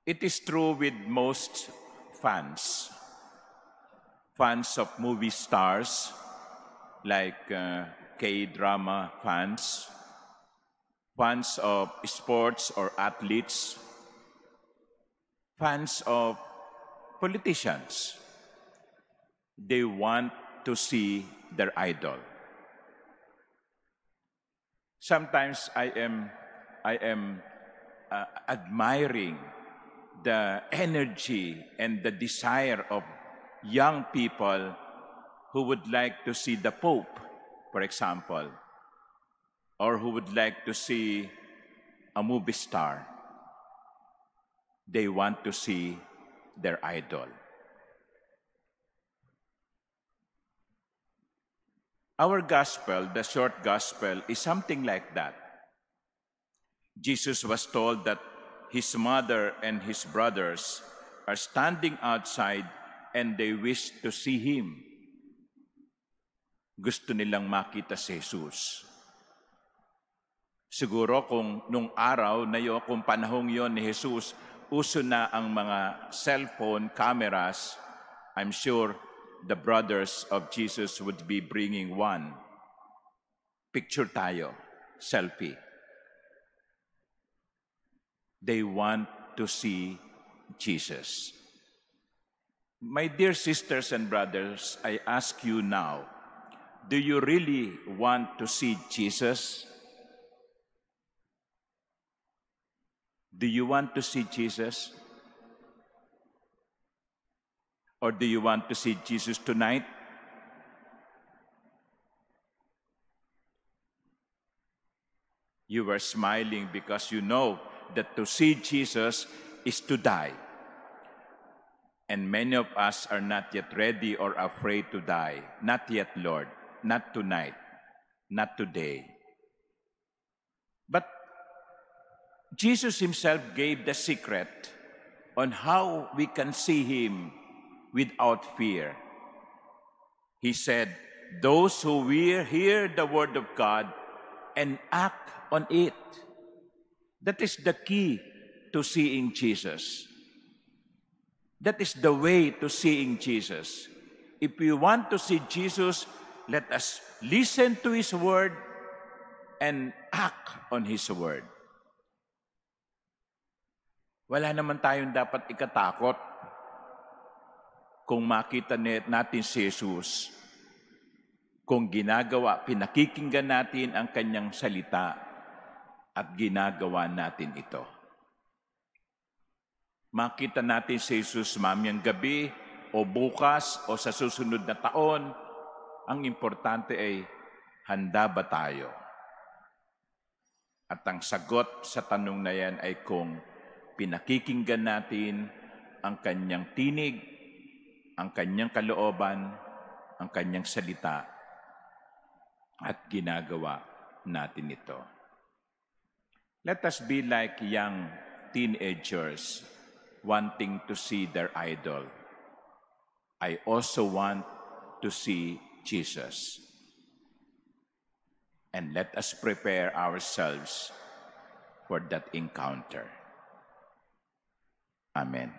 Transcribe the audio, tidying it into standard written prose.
It is true with most fans. Fans of movie stars, like K-drama fans, fans of sports or athletes, fans of politicians. They want to see their idol. Sometimes I am admiring the energy and the desire of young people who would like to see the Pope, for example, or who would like to see a movie star. They want to see their idol. Our gospel, the short gospel, is something like that. Jesus was told that his mother and his brothers are standing outside and they wish to see him. Gusto nilang makita si Jesus. Siguro kung nung araw na yun, kung panahong yon ni Jesus, uso na ang mga cellphone cameras, I'm sure the brothers of Jesus would be bringing one. Picture tayo, selfie. They want to see Jesus. My dear sisters and brothers, I ask you now, do you really want to see Jesus? Do you want to see Jesus? Or do you want to see Jesus tonight? You were smiling because you know that to see Jesus is to die. And many of us are not yet ready or afraid to die. Not yet, Lord. Not tonight. Not today. But Jesus himself gave the secret on how we can see him without fear. He said, those who will hear the word of God and act on it. That is the key to seeing Jesus. That is the way to seeing Jesus. If we want to see Jesus, let us listen to his word and act on his word. Wala naman tayong dapat ikatakot kung makita natin si Jesus. Kung ginagawa, pinakikinggan natin ang kanyang salita at ginagawa natin ito. Makita natin si Jesus mamayang gabi o bukas o sa susunod na taon, ang importante ay handa ba tayo? At ang sagot sa tanong na yan ay kung pinakikinggan natin ang kanyang tinig, ang kanyang kalooban, ang kanyang salita, at ginagawa natin ito. Let us be like young teenagers wanting to see their idol. I also want to see Jesus. And let us prepare ourselves for that encounter. Amen.